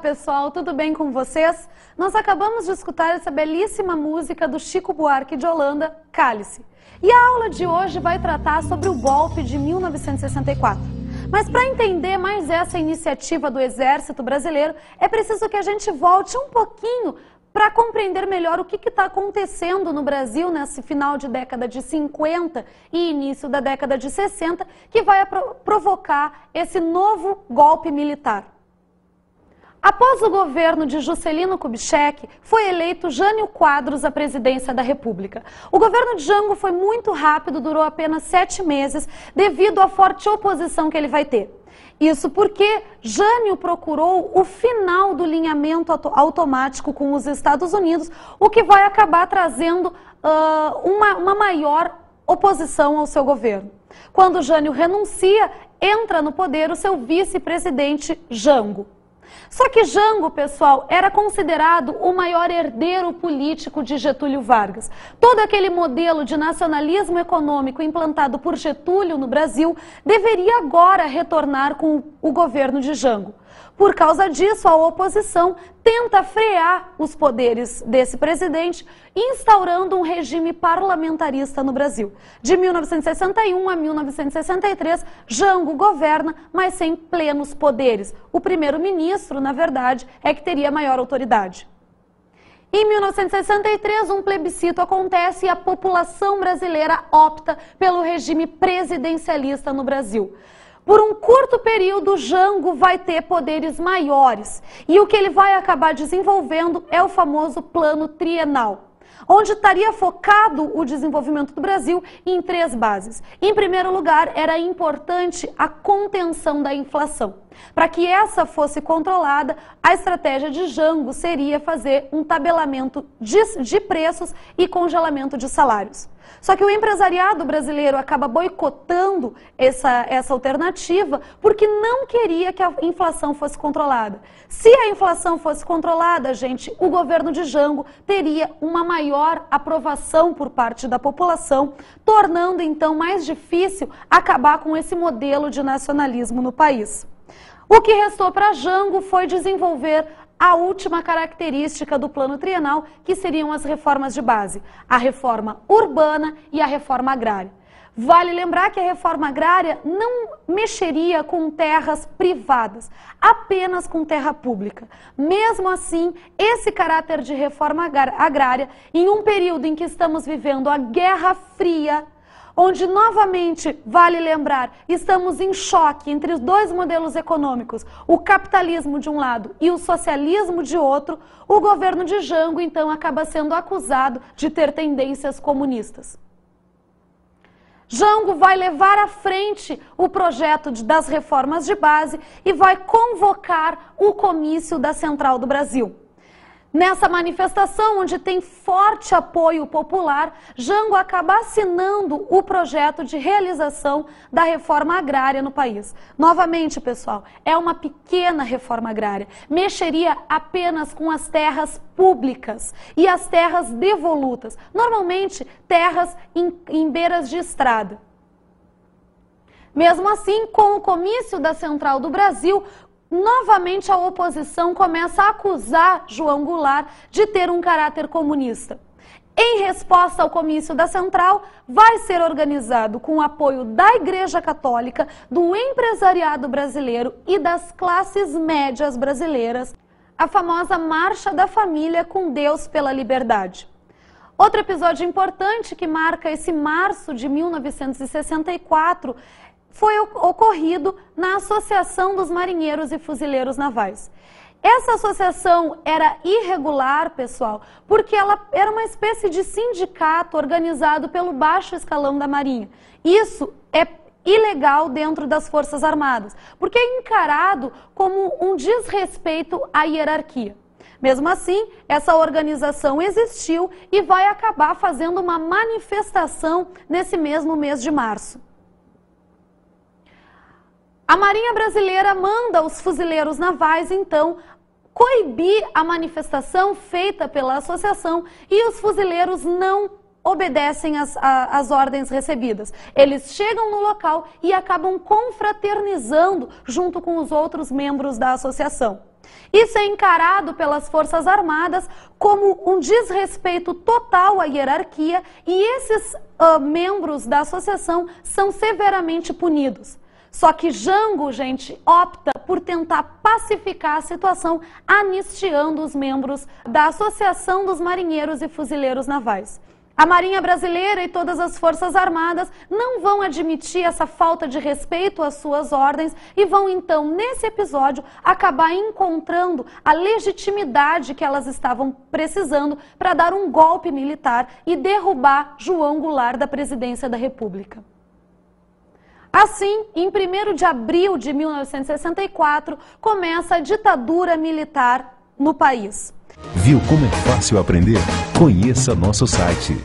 pessoal, tudo bem com vocês? Nós acabamos de escutar essa belíssima música do Chico Buarque de Holanda, Cálice. E a aula de hoje vai tratar sobre o golpe de 1964. Mas para entender mais essa iniciativa do Exército Brasileiro, é preciso que a gente volte um pouquinho para compreender melhor o que está acontecendo no Brasil nesse final de década de 50 e início da década de 60, que vai provocar esse novo golpe militar. Após o governo de Juscelino Kubitschek, foi eleito Jânio Quadros à presidência da República. O governo de Jango foi muito rápido, durou apenas 7 meses, devido à forte oposição que ele vai ter. Isso porque Jânio procurou o final do alinhamento automático com os Estados Unidos, o que vai acabar trazendo uma maior oposição ao seu governo. Quando Jânio renuncia, entra no poder o seu vice-presidente Jango. Só que Jango, pessoal, era considerado o maior herdeiro político de Getúlio Vargas. Todo aquele modelo de nacionalismo econômico implantado por Getúlio no Brasil deveria agora retornar com o governo de Jango. Por causa disso, a oposição tenta frear os poderes desse presidente, instaurando um regime parlamentarista no Brasil. De 1961 a 1963, Jango governa, mas sem plenos poderes. O primeiro-ministro, na verdade, é que teria maior autoridade. Em 1963, um plebiscito acontece e a população brasileira opta pelo regime presidencialista no Brasil. Por um curto período, Jango vai ter poderes maiores e o que ele vai acabar desenvolvendo é o famoso Plano Trienal, onde estaria focado o desenvolvimento do Brasil em 3 bases. Em primeiro lugar, era importante a contenção da inflação. Para que essa fosse controlada, a estratégia de Jango seria fazer um tabelamento de preços e congelamento de salários. Só que o empresariado brasileiro acaba boicotando essa alternativa porque não queria que a inflação fosse controlada. Se a inflação fosse controlada, gente, o governo de Jango teria uma maior aprovação por parte da população, tornando então mais difícil acabar com esse modelo de nacionalismo no país. O que restou para Jango foi desenvolver a última característica do Plano Trienal, que seriam as reformas de base, a reforma urbana e a reforma agrária. Vale lembrar que a reforma agrária não mexeria com terras privadas, apenas com terra pública. Mesmo assim, esse caráter de reforma agrária, em um período em que estamos vivendo a Guerra Fria, onde, novamente, vale lembrar, estamos em choque entre os 2 modelos econômicos, o capitalismo de um lado e o socialismo de outro, o governo de Jango, então, acaba sendo acusado de ter tendências comunistas. Jango vai levar à frente o projeto das reformas de base e vai convocar o comício da Central do Brasil. Nessa manifestação, onde tem forte apoio popular, Jango acaba assinando o projeto de realização da reforma agrária no país. Novamente, pessoal, é uma pequena reforma agrária. Mexeria apenas com as terras públicas e as terras devolutas, normalmente terras em beiras de estrada. Mesmo assim, com o comício da Central do Brasil, novamente a oposição começa a acusar João Goulart de ter um caráter comunista. Em resposta ao comício da Central, vai ser organizado com o apoio da Igreja Católica, do empresariado brasileiro e das classes médias brasileiras, a famosa Marcha da Família com Deus pela Liberdade. Outro episódio importante que marca esse março de 1964 foi ocorrido na Associação dos Marinheiros e Fuzileiros Navais. Essa associação era irregular, pessoal, porque ela era uma espécie de sindicato organizado pelo baixo escalão da Marinha. Isso é ilegal dentro das Forças Armadas, porque é encarado como um desrespeito à hierarquia. Mesmo assim, essa organização existiu e vai acabar fazendo uma manifestação nesse mesmo mês de março. A Marinha Brasileira manda os fuzileiros navais, então, coibir a manifestação feita pela associação e os fuzileiros não obedecem às ordens recebidas. Eles chegam no local e acabam confraternizando junto com os outros membros da associação. Isso é encarado pelas Forças Armadas como um desrespeito total à hierarquia e esses membros da associação são severamente punidos. Só que Jango, gente, opta por tentar pacificar a situação, anistiando os membros da Associação dos Marinheiros e Fuzileiros Navais. A Marinha Brasileira e todas as Forças Armadas não vão admitir essa falta de respeito às suas ordens e vão então, nesse episódio, acabar encontrando a legitimidade que elas estavam precisando para dar um golpe militar e derrubar João Goulart da presidência da República. Assim, em 1º de abril de 1964, começa a ditadura militar no país. Viu como é fácil aprender? Conheça nosso site